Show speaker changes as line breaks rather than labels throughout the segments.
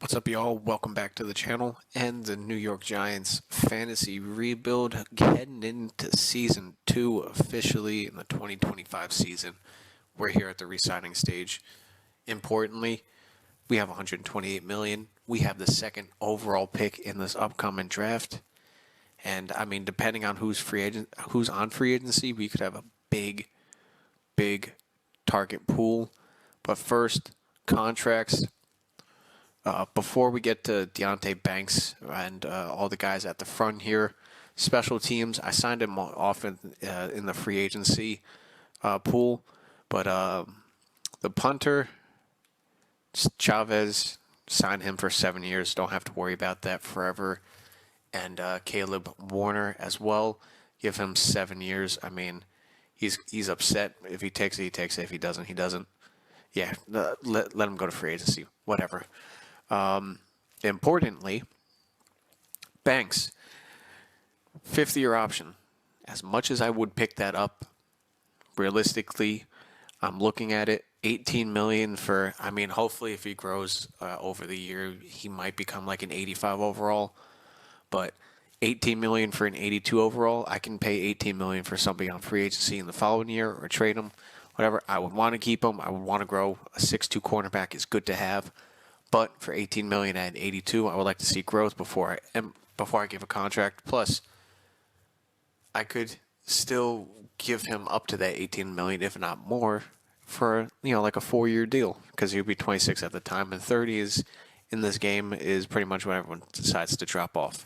What's up, y'all? Welcome back to the channel and the New York Giants fantasy rebuild heading into season 2 officially in the 2025 season. We're here at the re-signing stage. Importantly, we have 128 million. We have the second overall pick in this upcoming draft. And I mean, depending on who's on free agency, we could have a big target pool. But first, contracts. Before we get to Deontay Banks and all the guys at the front here, special teams, I signed him off in the free agency pool, but the punter, Chavez, signed him for 7 years. Don't have to worry about that forever. And Caleb Warner as well, give him 7 years. I mean, he's upset. If he takes it, he takes it. If he doesn't, he doesn't. Yeah, let him go to free agency. Whatever. Importantly, Banks, 50-year option. As much as I would pick that up, realistically, I'm looking at it 18 million for. I mean, hopefully, if he grows over the year, he might become like an 85 overall. But 18 million for an 82 overall, I can pay 18 million for somebody on free agency in the following year or trade him, whatever. I would want to keep him. I would want to grow. A 6'2" cornerback is good to have. But for 18 million at 82, I would like to see growth before I give a contract. Plus, I could still give him up to that 18 million, if not more, for like a 4-year deal, because he'll be 26 at the time, and 30 is in this game is pretty much when everyone decides to drop off.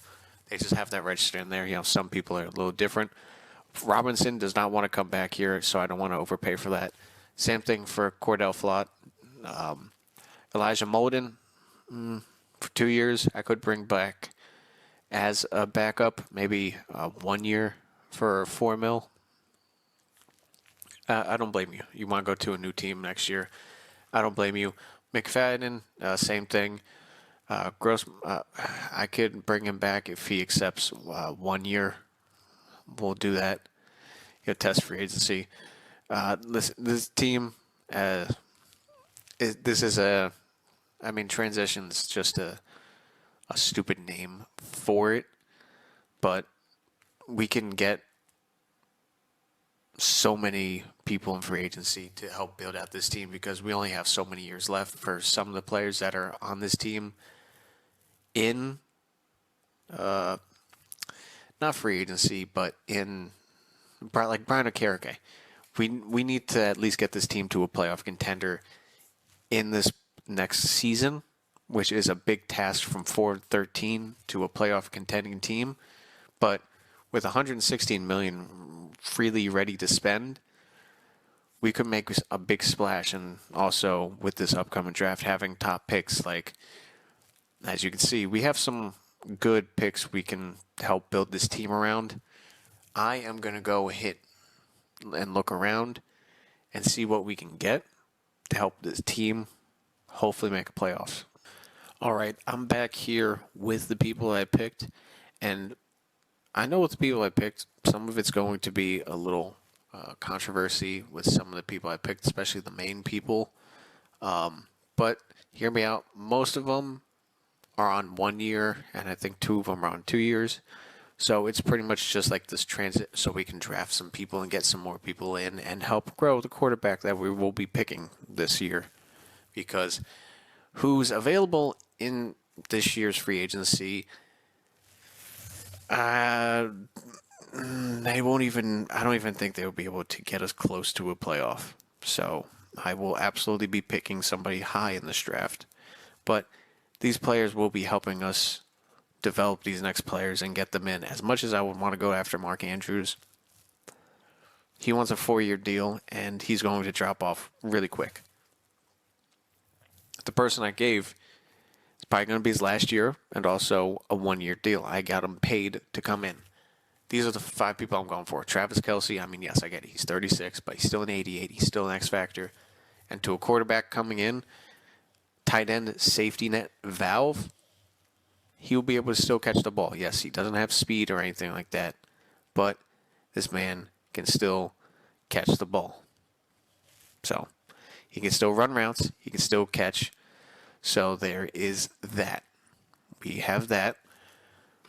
They just have that register in there. Some people are a little different. Robinson does not want to come back here, so I don't want to overpay for that. Same thing for Cordell Flott. Elijah Molden, for 2 years, I could bring back as a backup, maybe 1 year for 4 mil. I don't blame you. You want to go to a new team next year. I don't blame you. McFadden, same thing. Gross, I could bring him back if he accepts 1 year. We'll do that. Test free agency. Listen, this team, transition's just a stupid name for it, but we can get so many people in free agency to help build out this team because we only have so many years left for some of the players that are on this team in, not free agency, but in, like Brian Okereke. We need to at least get this team to a playoff contender in this next season, which is a big task from 4-13 to a playoff contending team. But with 116 million freely ready to spend, we could make a big splash. And also with this upcoming draft, having top picks, like as you can see, we have some good picks we can help build this team around. I am going to go hit and look around and see what we can get to help this team hopefully make a playoffs. All right, I'm back here with the people I picked, and I know with the people I picked, some of it's going to be a little controversy with some of the people I picked, especially the main people. But hear me out. Most of them are on 1 year, and I think 2 of them are on 2 years. So it's pretty much just like this transit, so we can draft some people and get some more people in and help grow the quarterback that we will be picking this year. Because who's available in this year's free agency, they won't even, I don't even think they'll be able to get us close to a playoff. So I will absolutely be picking somebody high in this draft. But these players will be helping us develop these next players and get them in. As much as I would want to go after Mark Andrews, he wants a 4-year deal, and he's going to drop off really quick. The person I gave is probably going to be his last year and also a 1-year deal. I got him paid to come in. These are the 5 people I'm going for. Travis Kelce, yes, I get it. He's 36, but he's still an 88. He's still an X factor. And to a quarterback coming in, tight end safety net valve, he'll be able to still catch the ball. Yes, he doesn't have speed or anything like that, but this man can still catch the ball. So he can still run routes. He can still catch. So there is that. We have that.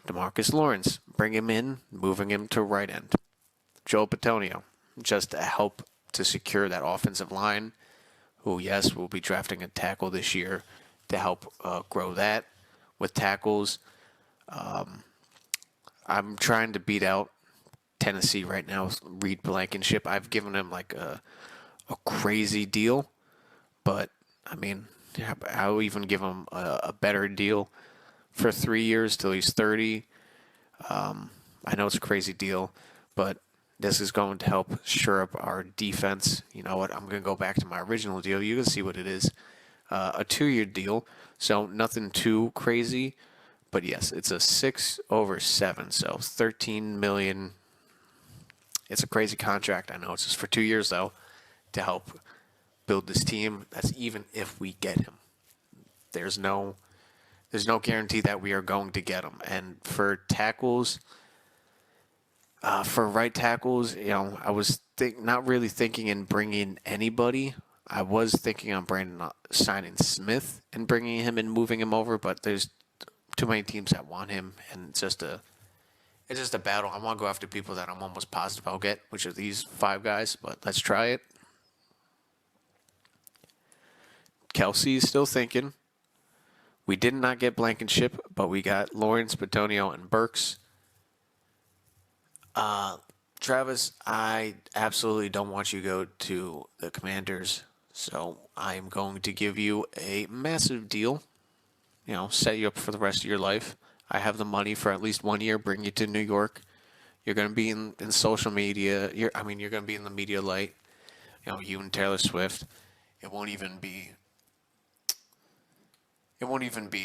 DeMarcus Lawrence, bring him in, moving him to right end. Joe Bitonio, just to help to secure that offensive line, who, yes, will be drafting a tackle this year to help grow that with tackles. I'm trying to beat out Tennessee right now with Reed Blankenship. I've given him like a crazy deal, but I mean, I'll even give him a better deal for 3 years till he's 30. I know it's a crazy deal, but this is going to help shore up our defense. You know what? I'm going to go back to my original deal. You can see what it is. A 2-year deal, so nothing too crazy. But yes, it's a 6/7, so $13 million. It's a crazy contract. I know it's just for 2 years though, to help build this team. That's even if we get him. There's no guarantee that we are going to get him. And for tackles, for right tackles, you know, I was not really thinking in bringing anybody. I was thinking on signing Smith and bringing him and moving him over, but there's too many teams that want him, and it's just a battle. I want to go after people that I'm almost positive I'll get, which are these 5 guys. But let's try it. Kelsey's still thinking. We did not get Blankenship, but we got Lawrence, Bitonio, and Burks. Travis, I absolutely don't want you to go to the Commanders, so I'm going to give you a massive deal. You know, set you up for the rest of your life. I have the money for at least 1 year, bring you to New York. You're going to be in social media. You're going to be in the media light. You know, you and Taylor Swift. It won't even be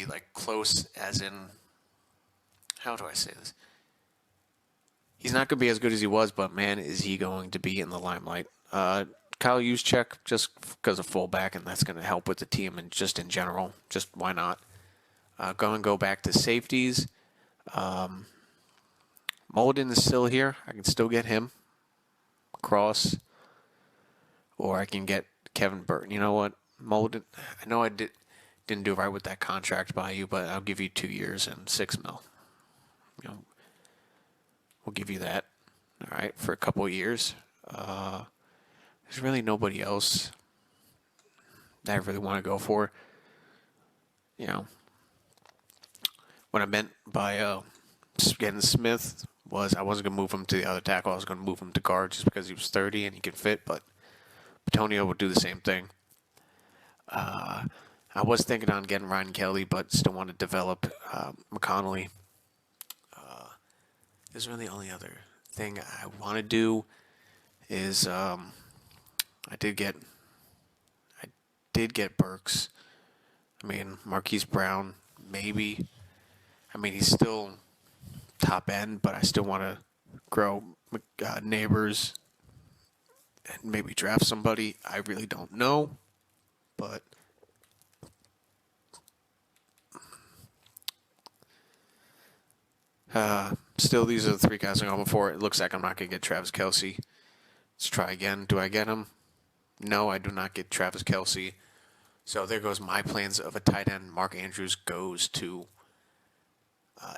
like close as in, how do I say this? He's not going to be as good as he was, but man, is he going to be in the limelight. Kyle Juszczyk, just because of fullback, and that's going to help with the team and just in general. Just why not? Go back to safeties. Molden is still here. I can still get him. Cross. Or I can get Kevin Burton. You know what? Molden, I know I didn't do right with that contract by you, but I'll give you 2 years and $6 million. You know, we'll give you that. All right, for a couple of years. There's really nobody else that I really want to go for. You know, what I meant by getting Smith was I wasn't going to move him to the other tackle. I was going to move him to guard just because he was 30 and he could fit, but Bitonio would do the same thing. I was thinking on getting Ryan Kelly, but still want to develop McConnelly. There's really the only other thing I want to do is I did get Burks. I mean, Marquise Brown, maybe. I mean, he's still top end, but I still want to grow Neighbors and maybe draft somebody. I really don't know, but still, these are the 3 guys I'm going for. It looks like I'm not going to get Travis Kelce. Let's try again. Do I get him? No, I do not get Travis Kelce. So there goes my plans of a tight end. Mark Andrews goes to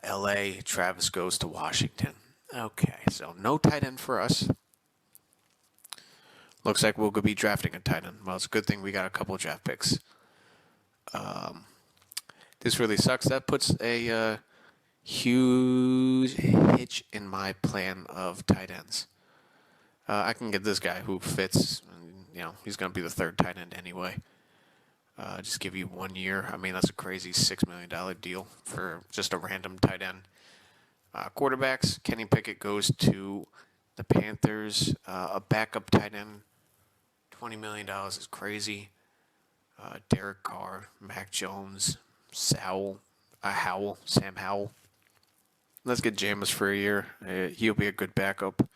L.A. Travis goes to Washington. Okay, so no tight end for us. Looks like we'll be drafting a tight end. Well, it's a good thing we got a couple of draft picks. This really sucks. That puts a huge hitch in my plan of tight ends. I can get this guy who fits. You know, he's going to be the 3rd tight end anyway. Just give you 1 year. I mean, that's a crazy $6 million deal for just a random tight end. Quarterbacks, Kenny Pickett goes to the Panthers. A backup tight end, $20 million is crazy. Derek Carr, Mac Jones, Sam Howell. Let's get Jameis for a year. He'll be a good backup.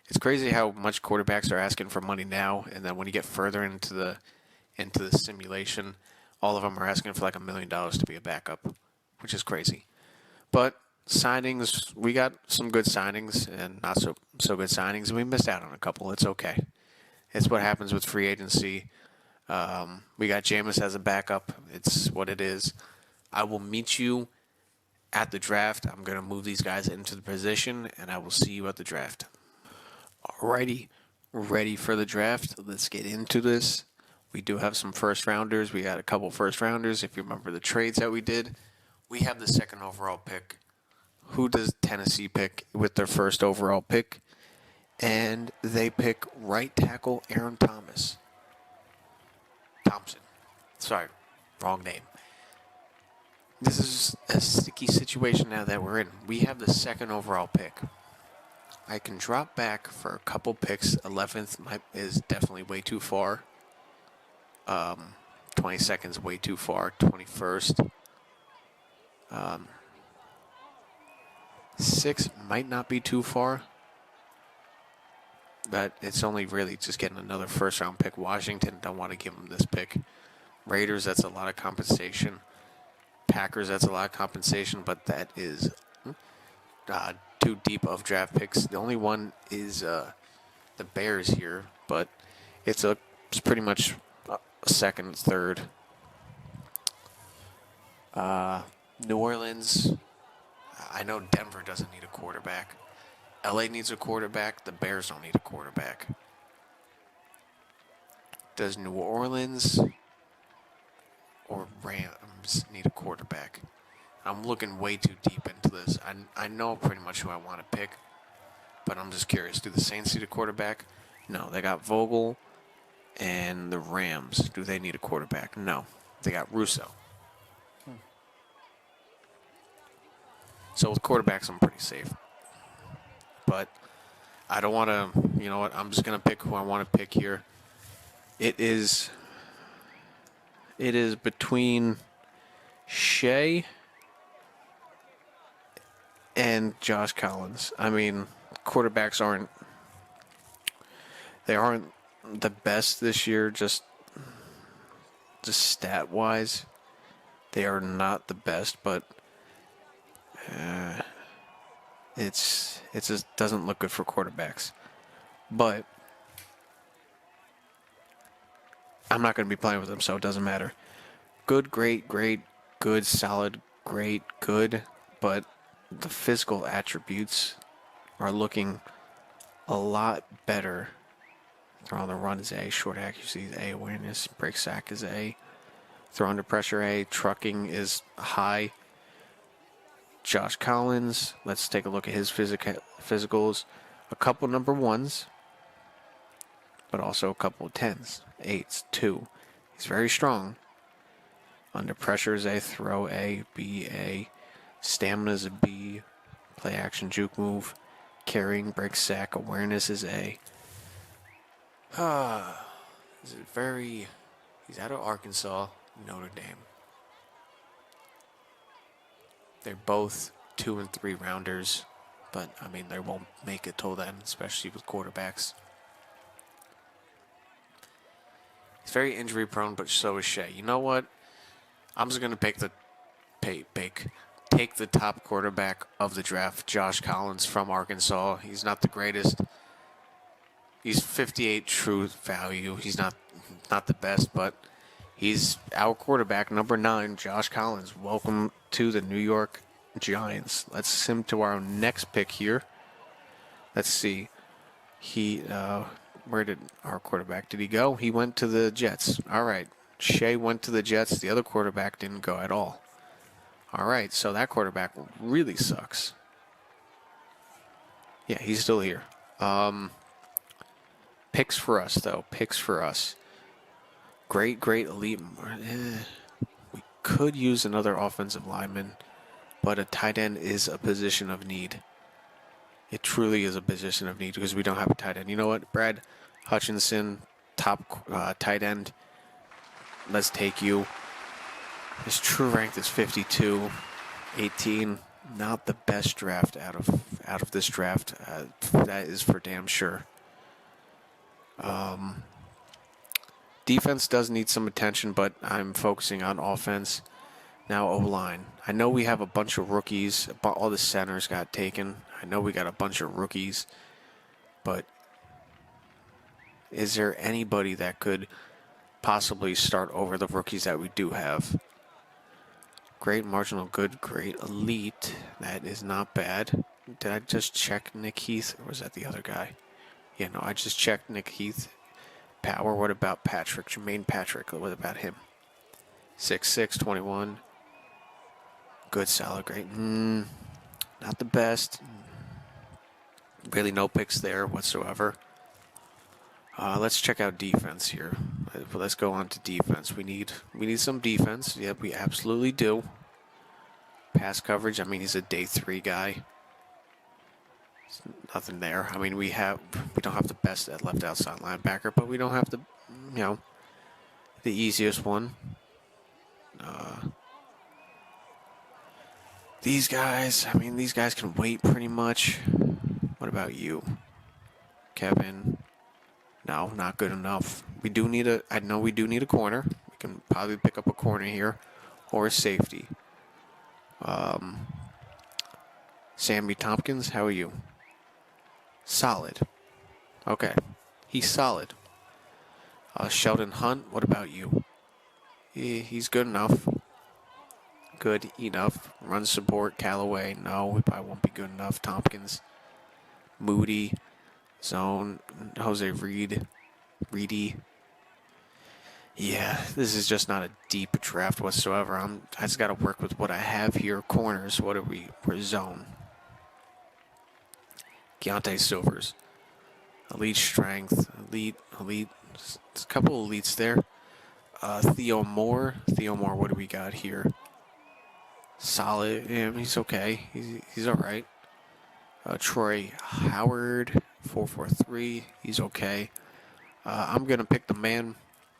It's crazy how much quarterbacks are asking for money now, and then when you get further into the simulation, all of them are asking for like $1 million to be a backup, which is crazy. But signings, we got some good signings and not so good signings, and we missed out on a couple. It's okay. It's what happens with free agency. We got Jameis as a backup. It's what it is. I will meet you at the draft. I'm going to move these guys into the position, and I will see you at the draft. Alrighty, ready for the draft. Let's get into this. We do have some first rounders. We got a couple first rounders. If you remember the trades that we did, we have the second overall pick. Who does Tennessee pick with their first overall pick? And they pick right tackle Aaron Thompson. Sorry, wrong name. This is a sticky situation now that we're in. We have the second overall pick. I can drop back for a couple picks. 11th is definitely way too far. 22nd is way too far. 21st. 6th might not be too far. But it's only really just getting another first round pick. Washington don't want to give them this pick. Raiders, that's a lot of compensation. Packers, that's a lot of compensation, but that is too deep of draft picks. The only one is the Bears here, but it's pretty much a second, third. New Orleans, I know Denver doesn't need a quarterback. LA needs a quarterback. The Bears don't need a quarterback. Does New Orleans or Rams need a quarterback? I'm looking way too deep into this. I know pretty much who I want to pick, but I'm just curious. Do the Saints need a quarterback? No. They got Vogel and the Rams. Do they need a quarterback? No. They got Russo. So with quarterbacks, I'm pretty safe. But I don't want to, you know what, I'm just going to pick who I want to pick here. It is between Shea and Josh Collins. I mean, quarterbacks aren't the best this year, just stat-wise. They are not the best, but it just doesn't look good for quarterbacks. But I'm not going to be playing with them, so it doesn't matter. Good, great, good, solid, great, good. But the physical attributes are looking a lot better. Throw on the run is A, short accuracy is A, awareness, break sack is A, throw under pressure A, trucking is high. Josh Collins, let's take a look at his physicals. A couple number ones, but also a couple of 10s, 8s, 2. He's very strong. Under pressure is A, throw A, B, A. Stamina is a B. Play action, juke move. Carrying, break sack, awareness is A. He's out of Arkansas, Notre Dame. They're both 2 and 3 rounders, but I mean they won't make it till then, especially with quarterbacks. He's very injury prone, but so is Shea. You know what? I'm just gonna take the top quarterback of the draft, Josh Collins from Arkansas. He's not the greatest. He's 58 true value. He's not the best, but he's our quarterback, number 9, Josh Collins. Welcome to the New York Giants. Let's sim to our next pick here. Let's see. Where did our quarterback, did he go? He went to the Jets. All right. Shea went to the Jets. The other quarterback didn't go at all. All right, so that quarterback really sucks. Yeah, he's still here. Picks for us, though. Picks for us. Great elite. We could use another offensive lineman, but a tight end is a position of need. It truly is a position of need because we don't have a tight end. You know what, Brad Hutchinson, top tight end. Let's take you. His true rank is 52, 18. Not the best draft out of this draft. That is for damn sure. Defense does need some attention, but I'm focusing on offense. Now O-line. I know we have a bunch of rookies. All the centers got taken. I know we got a bunch of rookies. But is there anybody that could possibly start over the rookies that we do have. Great marginal good, great elite. That is not bad. Did I just check Nick Heath, or was that the other guy? Yeah, no, I just checked Nick Heath. Power, what about Patrick? Jermaine Patrick, what about him? 6'6", 21. Good, solid, great. Not the best. Really no picks there whatsoever. Let's check out defense here. Let's go on to defense. We need some defense. Yep, we absolutely do. Pass coverage. I mean, he's a day 3 guy. Nothing there. I mean, we don't have the best at left outside linebacker, but we don't have the the easiest one. These guys. I mean, these guys can wait pretty much. What about you, Kevin? No, not good enough. I know we do need a corner. We can probably pick up a corner here, or a safety. Sammy Tompkins, how are you? Solid. Okay, he's solid. Sheldon Hunt, what about you? He's good enough. Good enough. Run support, Callaway. No, he probably won't be good enough. Tompkins. Moody. Zone. Jose Reedy. Yeah, this is just not a deep draft whatsoever. I just got to work with what I have here. Corners. What are we? We're zone. Keontae Silvers. Elite strength. Elite. There's a couple elites there. Theo Moore. What do we got here? Solid. Yeah, he's okay. He's all right. Troy Howard. 4.43. He's okay. I'm going to pick the man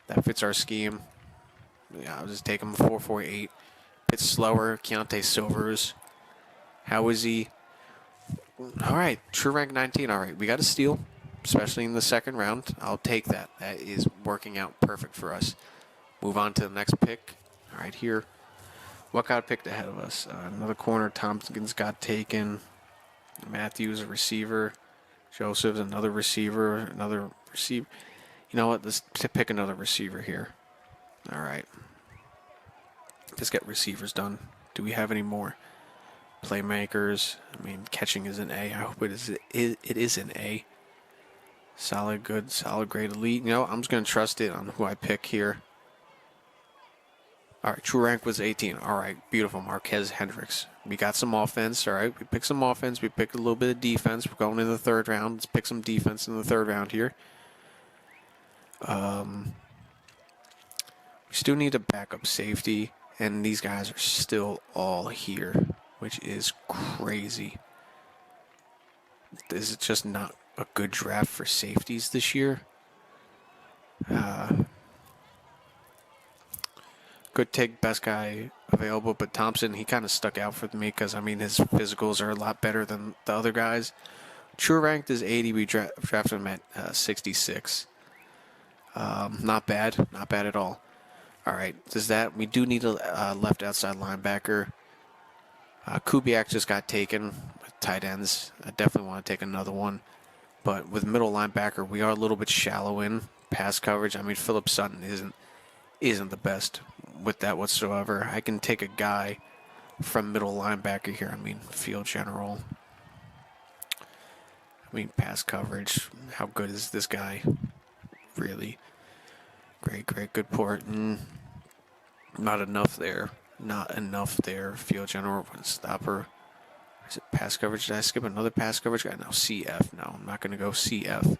that fits our scheme. Yeah, I'll just take him 4.48. Bit slower. Keontae Silvers. How is he? All right. True rank 19. All right. We got a steal, especially in the second round. I'll take that. That is working out perfect for us. Move on to the next pick. All right, here. What got picked ahead of us? Another corner. Tompkins got taken. Matthews, a receiver. Joseph's another receiver. Another receiver. You know what? Let's pick another receiver here. All right. Let's get receivers done. Do we have any more? Playmakers. I mean, catching is an A. I hope it is an A. Solid, good, solid, great, elite. You know, I'm just going to trust it on who I pick here. All right, true rank was 18. All right, beautiful. Marquez Hendricks. We got some offense. All right, we picked some offense. We picked a little bit of defense. We're going into the third round. Let's pick some defense in the third round here. We still need a backup safety, and these guys are still all here, which is crazy. This is just not a good draft for safeties this year. Could take best guy available, but Thompson, he kind of stuck out for me because, I mean, his physicals are a lot better than the other guys. True ranked is 80. We drafted him at 66. Not bad at all. All right, we do need a left outside linebacker. Kubiak just got taken with tight ends. I definitely want to take another one. But with middle linebacker, we are a little bit shallow in pass coverage. I mean, Phillip Sutton isn't the best with that whatsoever. I can take a guy from middle linebacker here. I mean, field general. I mean, pass coverage. How good is this guy? Really? Great, good port. Not enough there. Field general, run stopper. Is it pass coverage? Did I skip another pass coverage guy? No, CF. No, I'm not going to go CF.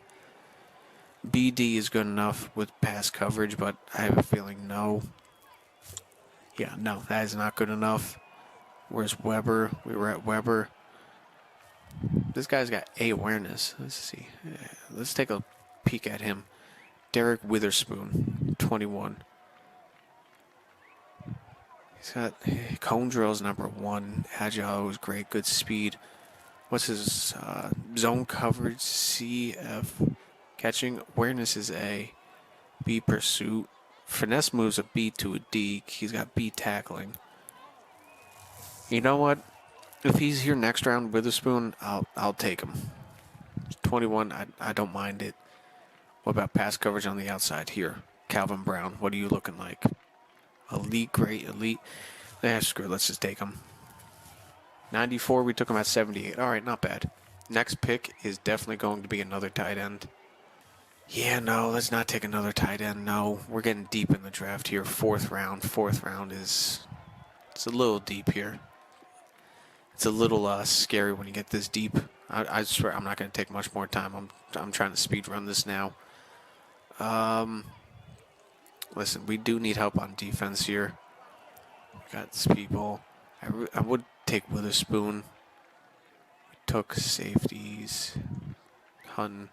BD is good enough with pass coverage, but I have a feeling no. Yeah, no, that is not good enough. Where's Weber? We were at Weber. This guy's got A awareness. Let's see. Let's take a peek at him. Derek Witherspoon, 21. He's got cone drills number 1. Agile is great, good speed. What's his zone coverage? CF. Catching awareness is A. B pursuit. Finesse moves a B to a D. He's got B tackling. You know what? If he's here next round, Witherspoon, I'll take him. 21, I don't mind it. What about pass coverage on the outside here? Calvin Brown, what are you looking like? Elite, great, elite. Screw it, let's just take him. 94, we took him at 78. All right, not bad. Next pick is definitely going to be another tight end. Yeah, no, let's not take another tight end. No, we're getting deep in the draft here. Fourth round. Fourth round is... It's a little deep here. It's a little scary when you get this deep. I swear I'm not going to take much more time. I'm trying to speed run this now. Listen, we do need help on defense here. We got these people. I would take Witherspoon. We took safeties. Hun.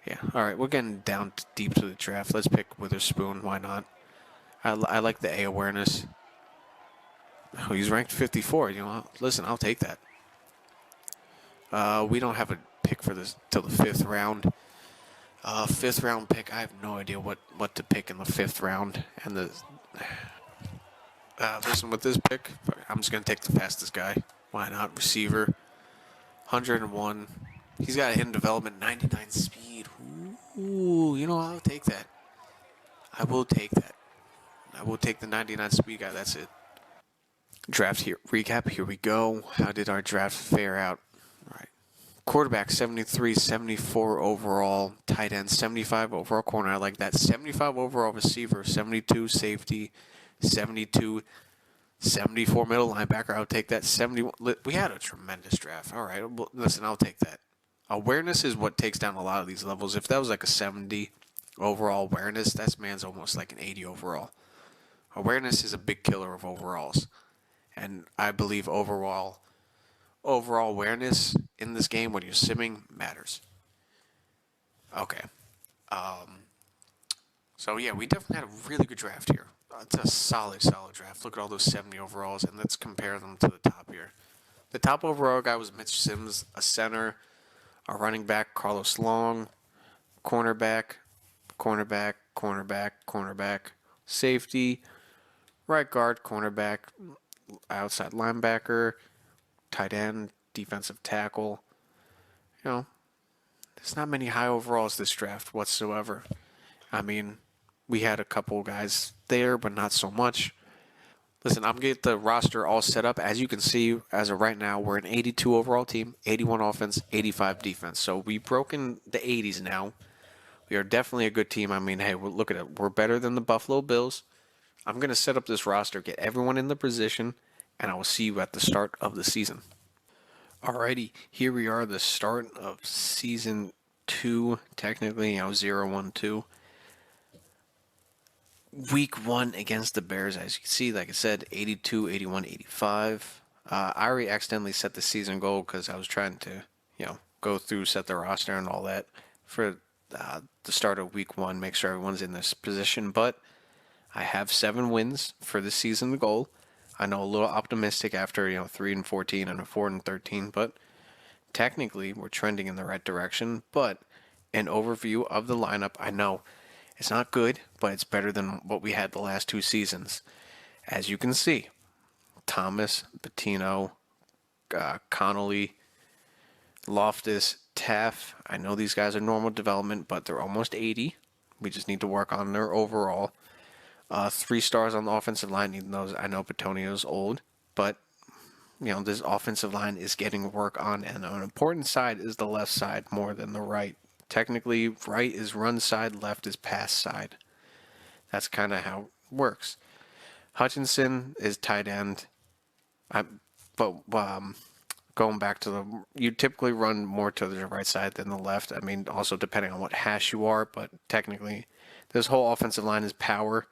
Yeah, all right, we're getting down deep to the draft. Let's pick Witherspoon. Why not? I like the A awareness. Oh, he's ranked 54. You know, listen, I'll take that. We don't have a pick for this till the 5th round. Fifth round pick. I have no idea what to pick in the 5th round. And listen, with this pick, I'm just gonna take the fastest guy. Why not? Receiver, 101. He's got a hidden development, 99 speed. Ooh, you know, I'll take that. I will take that. I will take the 99 speed guy. That's it. Draft here. Recap. Here we go. How did our draft fare out? All right. Quarterback, 73, 74 overall. Tight end, 75 overall corner. I like that. 75 overall receiver, 72 safety, 72, 74 middle linebacker. I'll take that. 70. We had a tremendous draft. All right. Well, listen, I'll take that. Awareness is what takes down a lot of these levels. If that was like a 70 overall awareness, that man's almost like an 80 overall. Awareness is a big killer of overalls. And I believe overall awareness in this game when you're simming matters. Okay. So yeah, we definitely had a really good draft here. It's a solid draft. Look at all those 70 overalls, and let's compare them to the top here. The top overall guy was Mitch Sims, a center, a running back, Carlos Long, cornerback, safety, right guard, cornerback, outside linebacker, tight end, defensive tackle. You know, there's not many high overalls this draft whatsoever. I mean, we had a couple guys there, but not so much. Listen, I'm going to get the roster all set up. As you can see, as of right now, we're an 82 overall team, 81 offense, 85 defense. So we've broken the 80s now. We are definitely a good team. I mean, hey, look at it. We're better than the Buffalo Bills. I'm going to set up this roster, get everyone in the position, and I will see you at the start of the season. Alrighty, here we are, the start of season 2, technically, 0-1-2. Week 1 against the Bears, as you can see, like I said, 82, 81, 85. I already accidentally set the season goal because I was trying to, go through, set the roster and all that for the start of week 1, make sure everyone's in this position. But I have 7 wins for the season goal. I know a little optimistic after 3-14 and a 4-13, but technically we're trending in the right direction. But an overview of the lineup, I know it's not good, but it's better than what we had the last 2 seasons. As you can see, Thomas, Bettino, Connolly, Loftus, Taff. I know these guys are normal development, but they're almost 80. We just need to work on their overall. 3 stars on the offensive line, even though I know Petonio's old. But, this offensive line is getting work on, and an important side is the left side more than the right. Technically, right is run side, left is pass side. That's kind of how it works. Hutchinson is tight end. Going back to you typically run more to the right side than the left. I mean, also depending on what hash you are, but technically, this whole offensive line is power.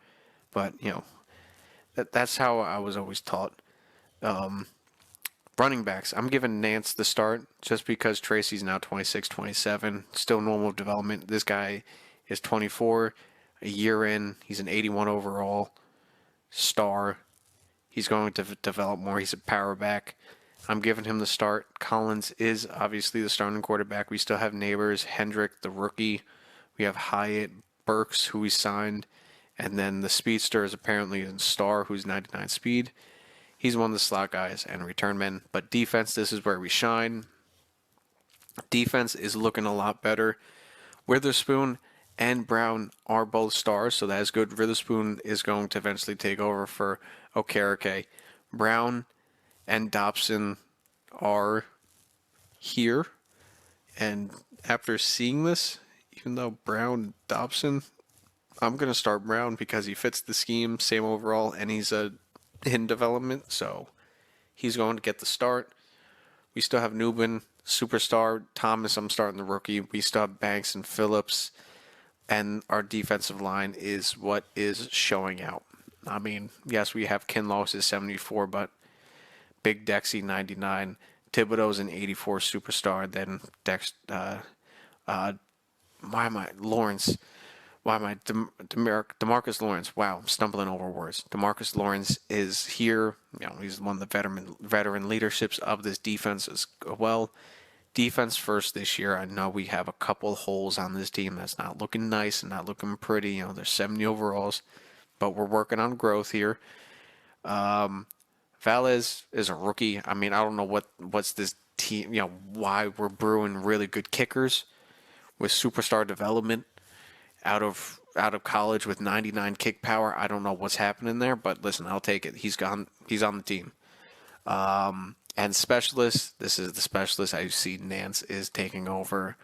But, that's how I was always taught. Running backs, I'm giving Nance the start just because Tracy's now 26, 27, still normal development. This guy is 24, a year in. He's an 81 overall star. He's going to develop more. He's a power back. I'm giving him the start. Collins is obviously the starting quarterback. We still have Neighbors, Hendrick, the rookie. We have Hyatt, Burks, who we signed. And then the speedster is apparently a star, who's 99 speed. He's one of the slot guys and return men. But defense, this is where we shine. Defense is looking a lot better. Witherspoon, and Brown are both stars, so that is good. Witherspoon is going to eventually take over for Okereke. Brown and Dobson are here, and after seeing this, even though Brown, Dobson, I'm going to start Brown because he fits the scheme, same overall, and he's in development, so he's going to get the start. We still have Newman, superstar. Thomas, I'm starting the rookie. We still have Banks and Phillips, and our defensive line is what is showing out. I mean, yes, we have Kinloss is 74, but Big Dexy 99, Thibodeau's an 84 superstar. Then Lawrence? Why am I Demarcus Lawrence? Wow, I'm stumbling over words. Demarcus Lawrence is here. He's one of the veteran leaderships of this defense as well. Defense first this year. I know we have a couple holes on this team that's not looking nice and not looking pretty. There's 70 overalls, but we're working on growth here. Valles is a rookie. I mean, I don't know what's this team. Why we're brewing really good kickers with superstar development out of college with 99 kick power. I don't know what's happening there, but listen, I'll take it. He's on the team. And specialist, this is the specialist. I see Nance is taking over.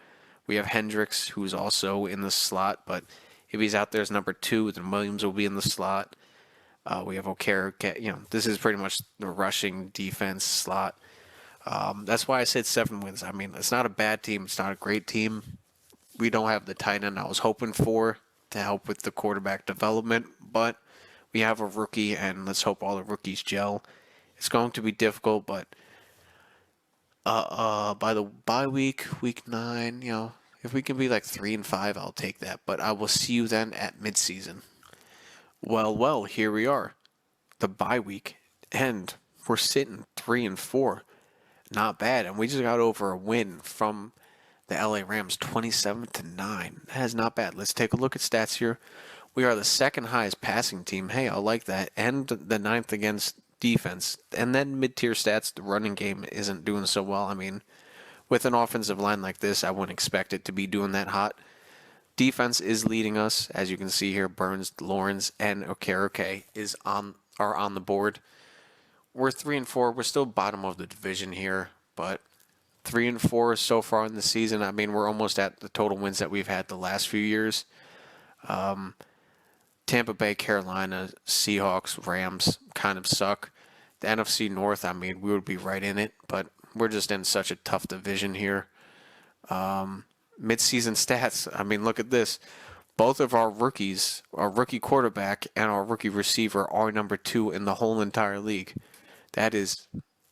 We have Hendricks, who's also in the slot, but if he's out there as number 2, then Williams will be in the slot. We have Okereke. This is pretty much the rushing defense slot. That's why I said 7 wins. I mean, it's not a bad team. It's not a great team. We don't have the tight end I was hoping for to help with the quarterback development, but we have a rookie, and let's hope all the rookies gel. It's going to be difficult, but by the bye week 9, if we can be like 3-5, I'll take that. But I will see you then at midseason. Well, here we are, the bye week, and we're sitting 3-4. Not bad, and we just got over a win from the LA Rams, 27-9. That is not bad. Let's take a look at stats here. We are the second highest passing team. Hey, I like that. And the 9th against defense. And then mid-tier stats, the running game isn't doing so well. I mean, with an offensive line like this, I wouldn't expect it to be doing that hot. Defense is leading us. As you can see here, Burns, Lawrence, and Okereke are on the board. We're 3-4. We're still bottom of the division here, but 3-4 so far in the season. I mean, we're almost at the total wins that we've had the last few years. Tampa Bay, Carolina, Seahawks, Rams kind of suck. The NFC North, I mean, we would be right in it, but we're just in such a tough division here. Mid-season stats, I mean, look at this. Both of our rookies, our rookie quarterback and our rookie receiver, are number 2 in the whole entire league. That is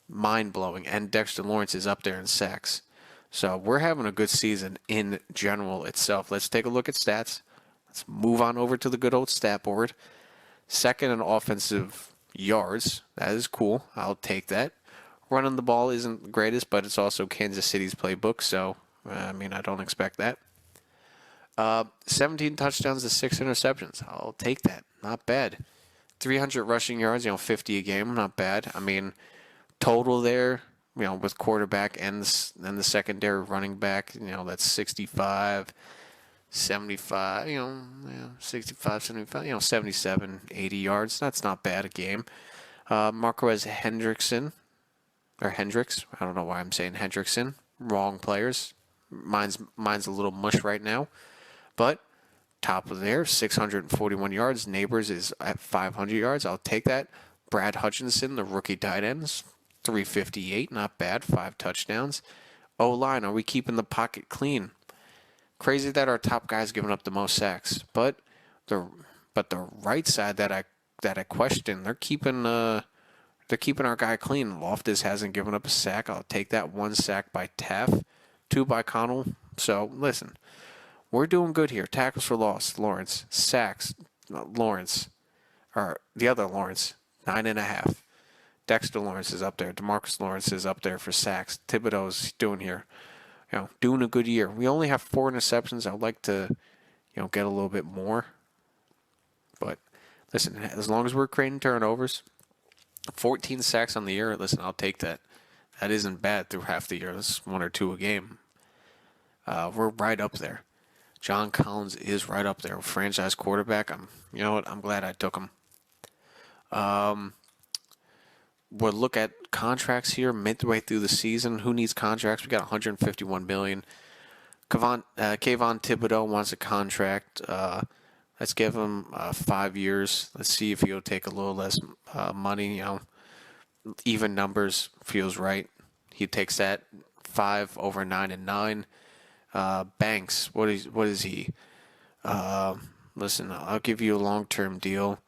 mind-blowing, and Dexter Lawrence is up there in sacks. So we're having a good season in general itself. Let's take a look at stats. Let's move on over to the good old stat board. Second in offensive yards. That is cool. I'll take that. Running the ball isn't the greatest, but it's also Kansas City's playbook, so, I mean, I don't expect that. 17 touchdowns to 6 interceptions. I'll take that. Not bad. 300 rushing yards, 50 a game. Not bad. I mean, total there, with quarterback and the secondary running back, that's 65, 75, 65, 75, 77, 80 yards. That's not bad a game. Marquez Hendricks. I don't know why I'm saying Hendrickson. Wrong players. Mine's a little mush right now. But top of there, 641 yards. Neighbors is at 500 yards. I'll take that. Brad Hutchinson, the rookie tight ends, 358. Not bad. 5 touchdowns. O-line, are we keeping the pocket clean? Crazy that our top guy's giving up the most sacks. But the right side that I question, they're keeping our guy clean. Loftus hasn't given up a sack. I'll take that. 1 sack by Taff, 2 by Connell. So listen, we're doing good here. Tackles for loss, Lawrence. Sacks, Lawrence. Or the other Lawrence, 9.5. Dexter Lawrence is up there. DeMarcus Lawrence is up there for sacks. Thibodeau's doing here. Doing a good year. We only have 4 interceptions. I'd like to, get a little bit more. But listen, as long as we're creating turnovers, 14 sacks on the year, listen, I'll take that. That isn't bad through half the year. That's 1 or 2 a game. We're right up there. John Collins is right up there, franchise quarterback. You know what? I'm glad I took him. We'll look at contracts here midway through the season. Who needs contracts? We got 151 million. Kayvon Thibodeau wants a contract. Let's give him 5 years. Let's see if he'll take a little less money. Even numbers feels right. He takes that 5 over 9 and 9. Banks, what is he? Listen, I'll give you a long-term deal.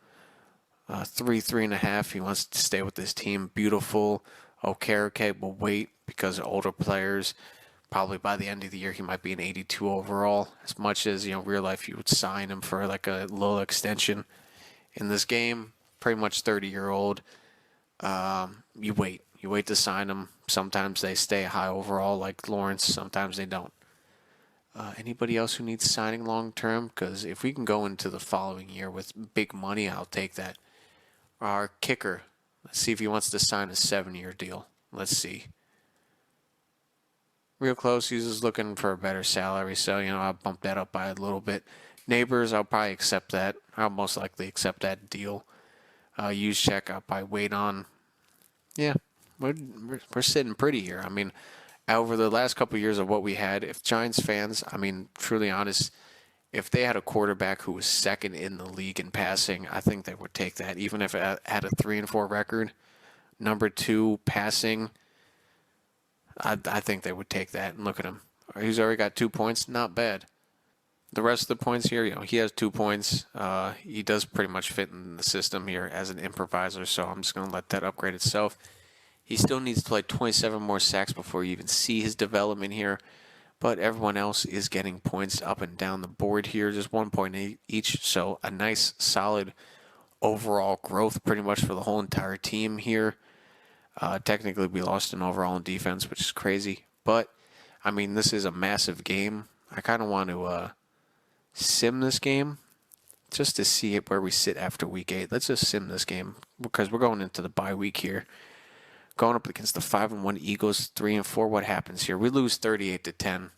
3.5. He wants to stay with this team. Beautiful. Okereke will wait because of older players. Probably by the end of the year, he might be an 82 overall. As much as, real life, you would sign him for like a little extension. In this game, pretty much 30-year-old. You wait. You wait to sign them. Sometimes they stay high overall, like Lawrence. Sometimes they don't. Anybody else who needs signing long term? Because if we can go into the following year with big money, I'll take that. Our kicker. Let's see if he wants to sign a 7-year deal. Let's see. Real close. He's just looking for a better salary, so I'll bump that up by a little bit. Neighbors, I'll probably accept that. I'll most likely accept that deal. Use check, I'll probably wait on. Yeah, we're sitting pretty here. I mean, over the last couple of years of what we had, if Giants fans, truly honest, if they had a quarterback who was second in the league in passing, I think they would take that. Even if it had a 3-4 record, number 2 passing, I think they would take that. And look at him. He's already got 2 points. Not bad. The rest of the points here, he has 2 points. He does pretty much fit in the system here as an improviser, so I'm just going to let that upgrade itself. He still needs to play 27 more sacks before you even see his development here. But everyone else is getting points up and down the board here, just 1 point each. So a nice, solid overall growth pretty much for the whole entire team here. Technically, we lost an overall in defense, which is crazy. But, this is a massive game. I kind of want to sim this game just to see where we sit after week 8. Let's just sim this game because we're going into the bye week here. Going up against the 5-1 Eagles, 3-4. What happens here? We lose 38-10.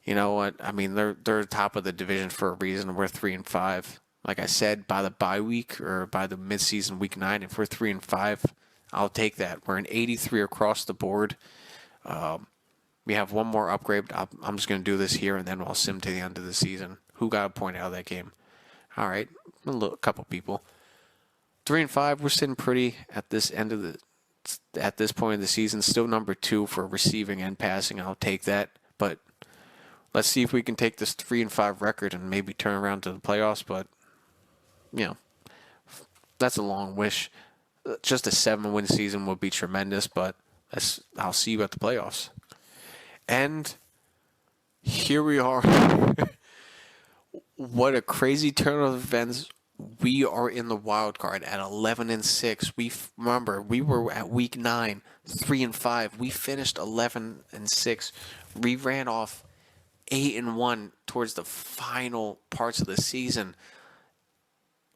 You know what? They're top of the division for a reason. We're 3-5. Like I said, by the bye week or by the midseason week 9, if we're 3-5, I'll take that. We're an 83 across the board. We have one more upgrade. I'm just going to do this here, and then I'll sim to the end of the season. Who got a point out of that game? All right, a couple people. 3-5. We're sitting pretty at this point of the season. Still number 2 for receiving and passing. I'll take that. But let's see if we can take this 3-5 record and maybe turn around to the playoffs. But that's a long wish. Just a 7-win season would be tremendous. But I'll see you at the playoffs. And here we are. What a crazy turn of events. We are in the wild card at 11-6. Remember, we were at week 9, 3-5. We finished 11-6. We ran off 8-1 towards the final parts of the season.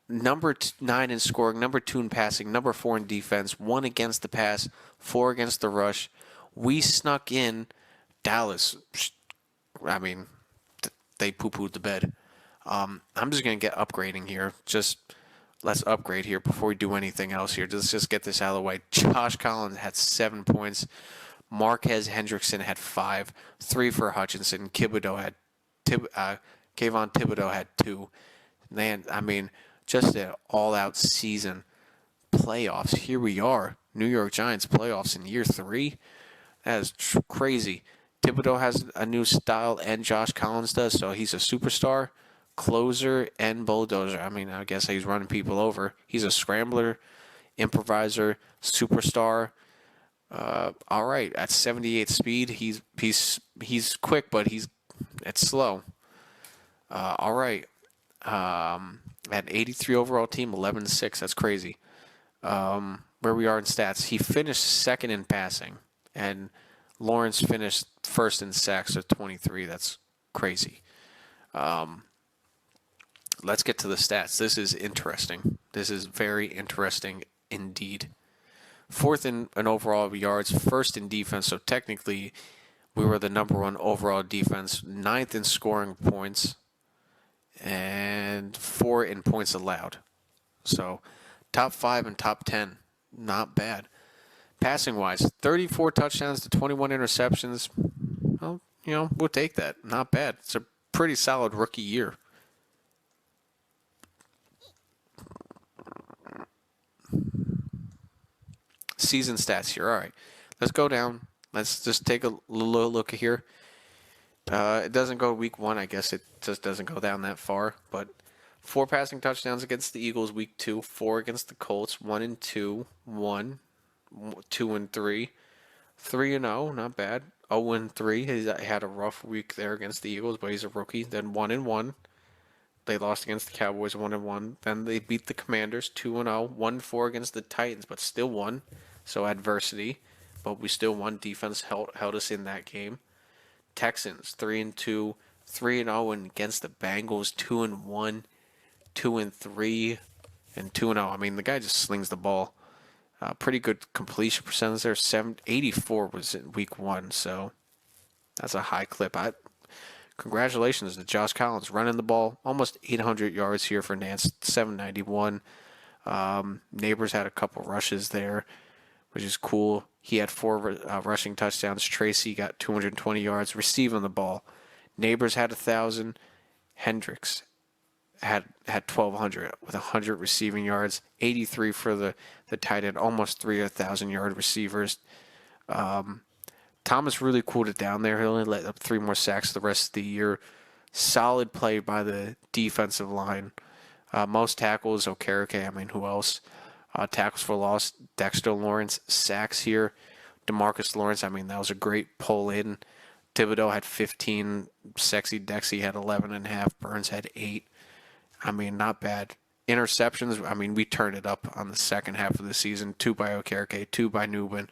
Number 9 in scoring, number 2 in passing, number 4 in defense, 1 against the pass, 4 against the rush. We snuck in. Dallas, they poo-pooed the bed. I'm just going to get upgrading here. Let's upgrade here before we do anything else here. Let's just get this out of the way. Josh Collins had 7 points. Marquez Hendrickson had 5. 3 for Hutchinson. Kayvon Thibodeau had 2. Man, just an all-out season. Playoffs. Here we are. New York Giants playoffs in year 3. That is crazy. Thibodeau has a new style, and Josh Collins does, so he's a superstar, closer, and bulldozer. I guess he's running people over. He's a scrambler, improviser, superstar. All right, at 78 speed, he's quick, but it's slow. All right, at 83 overall team, 11-6. That's crazy. Where we are in stats, he finished second in passing, and Lawrence finished first in sacks at 23. That's crazy. Let's get to the stats. This is interesting. This is very interesting indeed. 4th in overall yards, 1st in defense. So technically, We were the number one overall defense, ninth in scoring points, and 4 in points allowed. So top 5 and top 10, not bad. Passing wise, 34 touchdowns to 21 interceptions. Well, we'll take that. Not bad. It's a pretty solid rookie year. Season stats here. All right. Let's go down. Let's just take a little look here. It doesn't go week 1. I guess it just doesn't go down that far. But 4 passing touchdowns against the Eagles week 2, 4 against the Colts, 1 and 2, 1, 2 and 3, 3 and 0, not bad. 0 and 3. He had a rough week there against the Eagles, but he's a rookie. Then 1 and 1. They lost against the Cowboys 1 and 1. Then they beat the Commanders 2 and 0, 1-4 against the Titans, but still won. So adversity, but we still won. Defense held us in that game. Texans 3 and 2, 3 and 0, and against the Bengals 2 and 1, 2 and 3, and 2 and 0. I mean, the guy just slings the ball. Pretty good completion percentage there. 84 was in week 1, so that's a high clip. Congratulations to Josh Collins running the ball. Almost 800 yards here for Nance, 791. Neighbors had a couple rushes there, which is cool. He had 4 rushing touchdowns. Tracy got 220 yards receiving the ball. Neighbors had 1,000. Hendricks had 1,200 with 100 receiving yards. 83 for the tight end. Almost 3 1,000-yard receivers. Thomas really cooled it down there. He only let up 3 more sacks the rest of the year. Solid play by the defensive line. Most tackles, Okereke. I mean, who else? Tackles for loss, Dexter Lawrence. Sacks here, DeMarcus Lawrence. I mean, that was a great pull in. Thibodeau had 15. Sexy Dexy had 11.5. Burns had 8. I mean, not bad. Interceptions, I mean, we turned it up on the second half of the season. 2 by Okereke, 2 by Newman,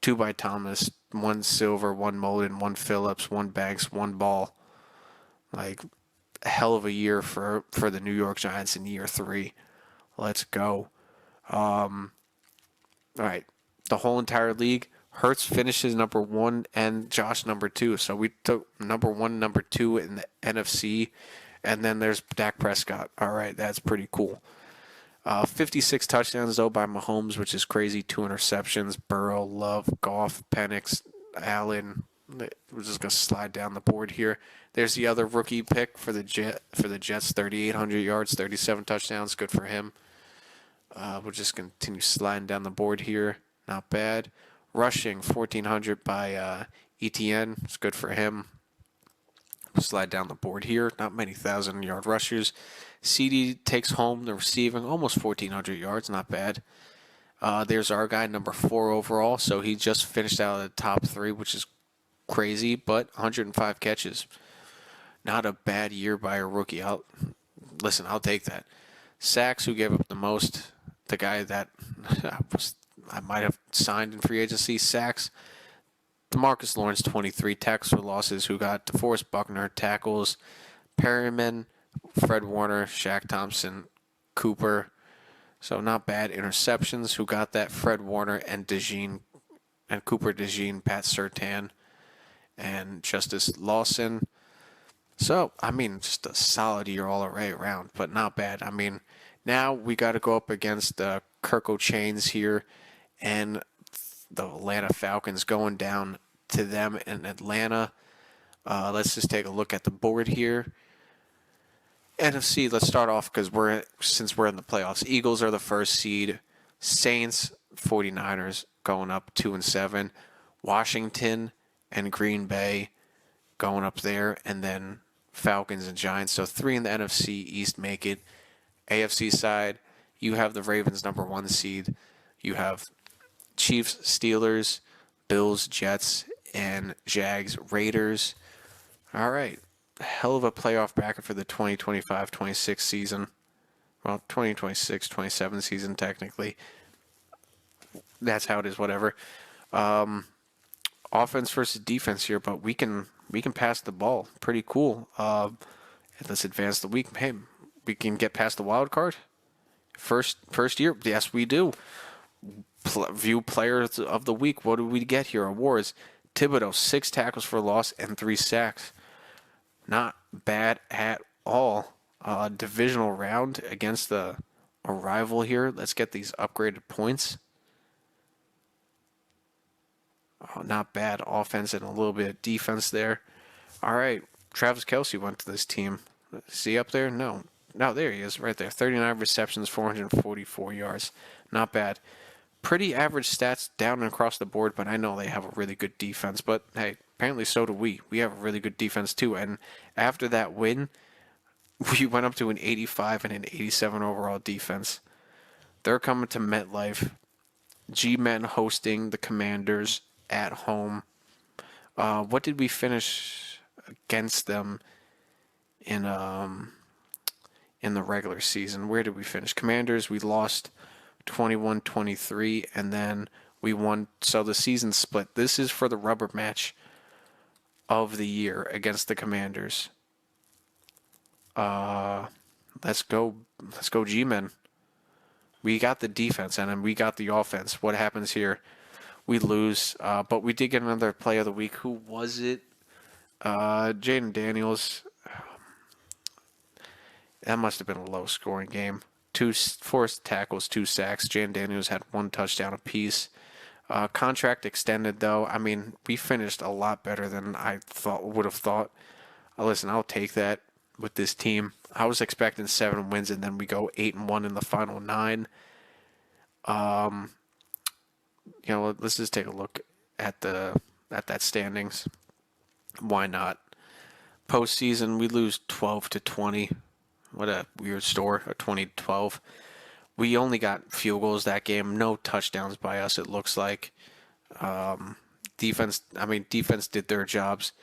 2 by Thomas, 1 Silver, 1 Moden, 1 Phillips, 1 Banks, 1 Ball. Like, a hell of a year for the New York Giants in year 3. Let's go. All right. The whole entire league, Hurts finishes number 1 and Josh number 2. So we took number 1, number 2 in the NFC. And then there's Dak Prescott. All right. That's pretty cool. 56 touchdowns, though, by Mahomes, which is crazy. 2 interceptions. Burrow, Love, Goff, Penix, Allen. We're just going to slide down the board here. There's the other rookie pick for the Jets, 3,800 yards, 37 touchdowns. Good for him. We'll just continue sliding down the board here. Not bad. Rushing, 1,400 by ETN. It's good for him. We'll slide down the board here. Not many 1,000-yard rushers. CD takes home the receiving, almost 1,400 yards. Not bad. There's our guy, number 4 overall. So he just finished out of the top 3, which is crazy, but 105 catches. Not a bad year by a rookie. I'll take that. Sacks, who gave up the most? The guy that I might have signed in free agency. Sacks, DeMarcus Lawrence, 23. Tackles for losses, who got DeForest Buckner. Tackles, Perryman, Fred Warner, Shaq Thompson, Cooper. So not bad. Interceptions, who got that? Fred Warner and DeJean, and Cooper DeJean, Pat Surtain, and Justice Lawson. So, I mean, just a solid year all the way around, but not bad. I mean, now we got to go up against Kirk O'Chains here and the Atlanta Falcons, going down to them in Atlanta. Let's just take a look at the board here. NFC, let's start off because since we're in the playoffs. Eagles are the first seed. Saints, 49ers going up 2 and 7. Washington and Green Bay going up there, and then Falcons and Giants. So 3 in the NFC East make it. AFC side, you have the Ravens number 1 seed. You have Chiefs, Steelers, Bills, Jets, and Jags, Raiders. All right. Hell of a playoff bracket for the 2025-26 season. Well, 2026-27 season, technically. That's how it is, whatever. Offense versus defense here, but we can pass the ball. Pretty cool. Let's advance the week. Hey, we can get past the wild card. First year, yes, we do. View players of the week. What do we get here? Awards. Thibodeau, 6 tackles for loss and 3 sacks. Not bad at all. Divisional round against a rival here. Let's get these upgraded points. Oh, not bad offense and a little bit of defense there. All right, Travis Kelce went to this team. Is he up there? No. No, there he is, right there. 39 receptions, 444 yards. Not bad. Pretty average stats down and across the board, but I know they have a really good defense. But, hey, apparently so do we. We have a really good defense, too. And after that win, we went up to an 85 and an 87 overall defense. They're coming to MetLife. G-Men hosting the Commanders at home. What did we finish against them in the regular season? Where did we finish? Commanders, we lost 21-23, and then we won. So the season split. This is for the rubber match of the year against the Commanders. Let's go G-Men. We got the defense, and then we got the offense. What happens here? We lose, but we did get another play of the week. Who was it? Jaden Daniels. That must have been a low-scoring game. 2 forced tackles, 2 sacks. Jaden Daniels had 1 touchdown apiece. Contract extended, though. I mean, we finished a lot better than I would have thought. Listen, I'll take that with this team. I was expecting 7 wins, and then we go 8-1 in the final 9. Let's just take a look at that standings. Why not? Postseason, we lose 12-20. What a weird score, a 20-12. We only got field goals that game. No touchdowns by us, it looks like. Defense did their jobs.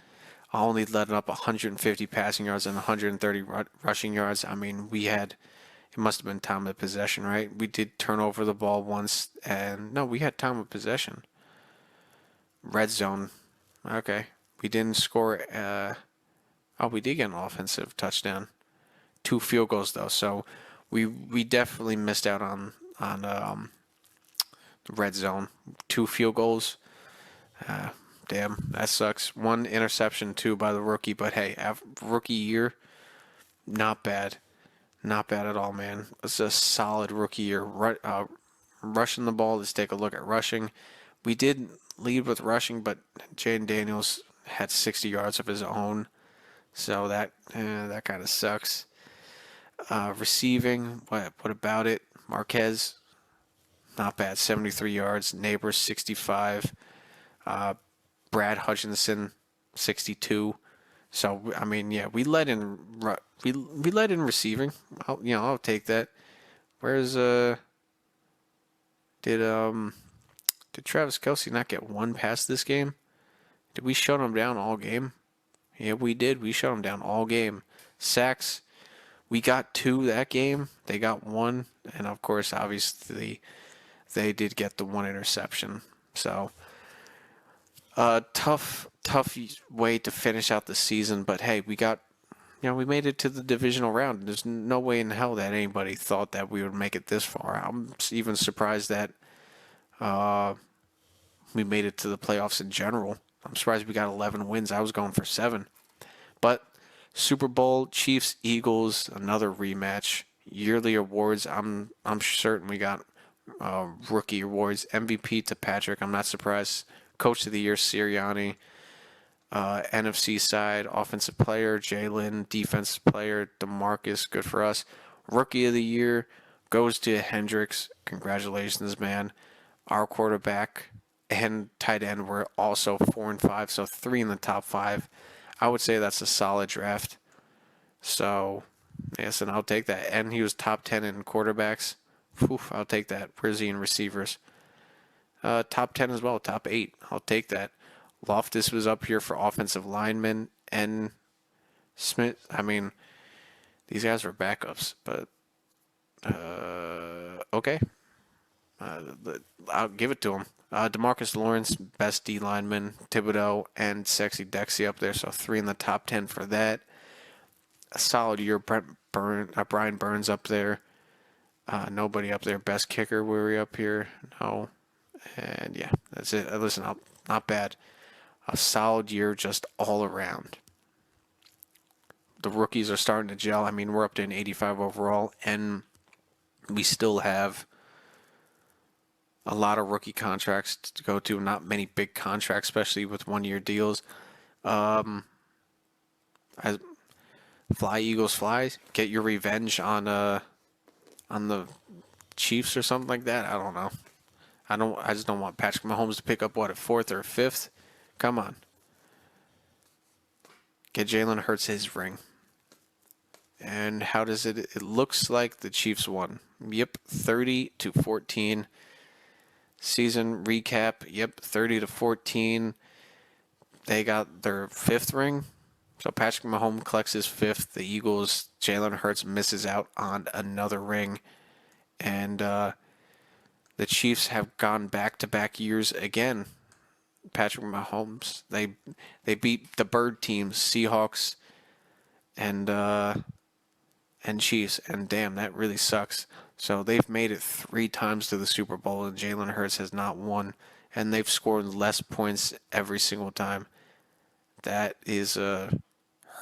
I only let up 150 passing yards and 130 rushing yards. I mean, it must have been time of possession, right? We did turn over the ball once, and no, we had time of possession. Red zone. Okay. We didn't score. We did get an offensive touchdown. 2 field goals, though, so we definitely missed out on the red zone. 2 field goals. Damn, that sucks. 1 interception, too, by the rookie. But, hey, rookie year, not bad. Not bad at all, man. It's a solid rookie year. Rushing the ball, let's take a look at rushing. We did lead with rushing, but Jaden Daniels had 60 yards of his own. So that kind of sucks. Receiving, what about it? Marquez, not bad. 73 yards. Neighbors, 65. Brad Hutchinson, 62. So I mean, yeah, we led in receiving. I'll take that. Where's did Travis Kelce not get 1 pass this game? Did we shut him down all game? Yeah, we did. We shut him down all game. Sacks, we got 2 that game. They got 1, and of course, obviously, they did get the 1 interception. So. Tough way to finish out the season, but hey, we made it to the divisional round. There's no way in hell that anybody thought that we would make it this far. I'm even surprised that we made it to the playoffs in general. I'm surprised we got 11 wins. I was going for 7. But Super Bowl, Chiefs, Eagles, another rematch. Yearly awards, I'm certain we got rookie awards. MVP to Patrick, I'm not surprised. Coach of the Year, Sirianni. NFC side, Offensive Player, Jalen. Defensive Player, DeMarcus. Good for us. Rookie of the Year goes to Hendricks. Congratulations, man. Our quarterback and tight end were also 4 and 5, so 3 in the top 5. I would say that's a solid draft. So, yes, and I'll take that. And he was top 10 in quarterbacks. I'll take that. Where's he in receivers? Top 10 as well, top 8. I'll take that. Loftus was up here for offensive linemen, and Smith. I mean, these guys were backups, but okay. I'll give it to him. DeMarcus Lawrence, best D lineman. Thibodeau and Sexy Dexy up there, so 3 in the top 10 for that. A solid year. Brian Burns up there. Nobody up there. Best kicker, were we up here? No. And yeah, that's it. Listen, not bad. a solid year just all around. The rookies are starting to gel. I mean, we're up to an 85 overall, and we still have a lot of rookie contracts to go to. Not many big contracts, especially with one-year deals. As fly Eagles fly, get your revenge on the Chiefs or something like that. I don't know. I just don't want Patrick Mahomes to pick up what, a fourth or a fifth. Come on. Get Jalen Hurts his ring. And how does it? It looks like the Chiefs won. Yep, 30-14. Season recap. Yep, 30-14. They got their fifth ring. So Patrick Mahomes collects his fifth. The Eagles, Jalen Hurts misses out on another ring. And the Chiefs have gone back-to-back years again. Patrick Mahomes. They beat the bird teams, Seahawks and Chiefs, and damn, that really sucks. So they've made it 3 times to the Super Bowl, and Jalen Hurts has not won, and they've scored less points every single time. That is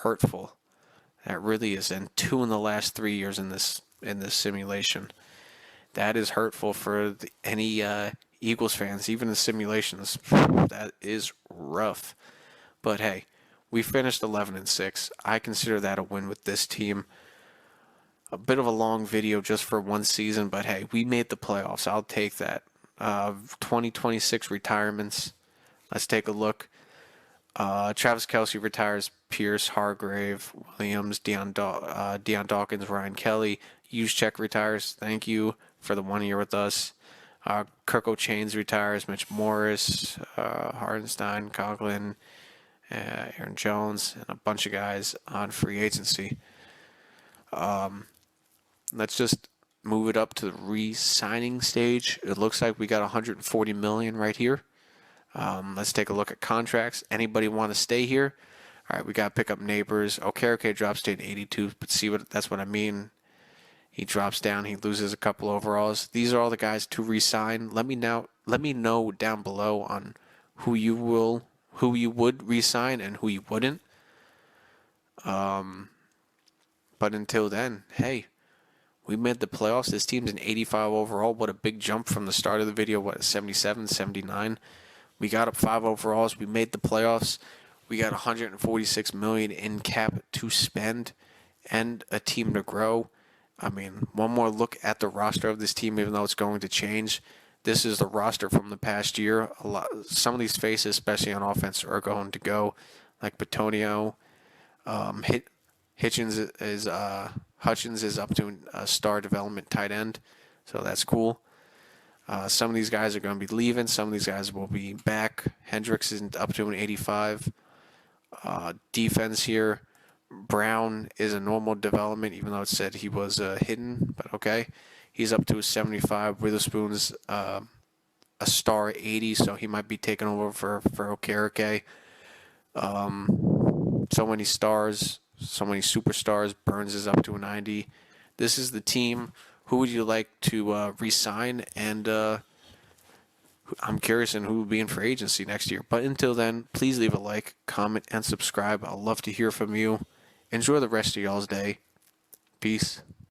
hurtful. That really is, and 2 in the last 3 years in this simulation. That is hurtful for any Eagles fans, even the simulations. That is rough. But hey, we finished 11-6. I consider that a win with this team. A bit of a long video just for one season, but hey, we made the playoffs. I'll take that. 2026 retirements. Let's take a look. Travis Kelce retires. Pierce, Hargrave, Williams, Deion Dawkins, Ryan Kelly. Juszczyk retires. Thank you for the 1 year with us. Kirko Chains retires. Mitch Morris, Hardenstein, Conklin, Aaron Jones, and a bunch of guys on free agency. Let's just move it up to the re-signing stage. It looks like we got $140 million right here. Let's take a look at contracts. Anybody want to stay here? All right, we got to pick up Neighbors. Okereke drops to an 82, but that's what I mean. He drops down. He loses a couple overalls. These are all the guys to re-sign. Let me know down below on who you would re-sign and who you wouldn't. But until then, hey, we made the playoffs. This team's an 85 overall. What a big jump from the start of the video. What, 77, 79? We got up 5 overalls. We made the playoffs. We got $146 million in cap to spend and a team to grow. I mean, one more look at the roster of this team, even though it's going to change. This is the roster from the past year. Some of these faces, especially on offense, are going to go, like Batonio. Hutchins is up to a star development tight end, so that's cool. Some of these guys are going to be leaving. Some of these guys will be back. Hendricks is up to an 85. Defense here. Brown is a normal development, even though it said he was hidden, but okay. He's up to a 75. Witherspoon's a star 80, so he might be taking over for Okereke. So many stars, so many superstars. Burns is up to a 90. This is the team. Who would you like to re-sign? And I'm curious in who will be in free agency next year. But until then, please leave a like, comment, and subscribe. I'd love to hear from you. Enjoy the rest of y'all's day. Peace.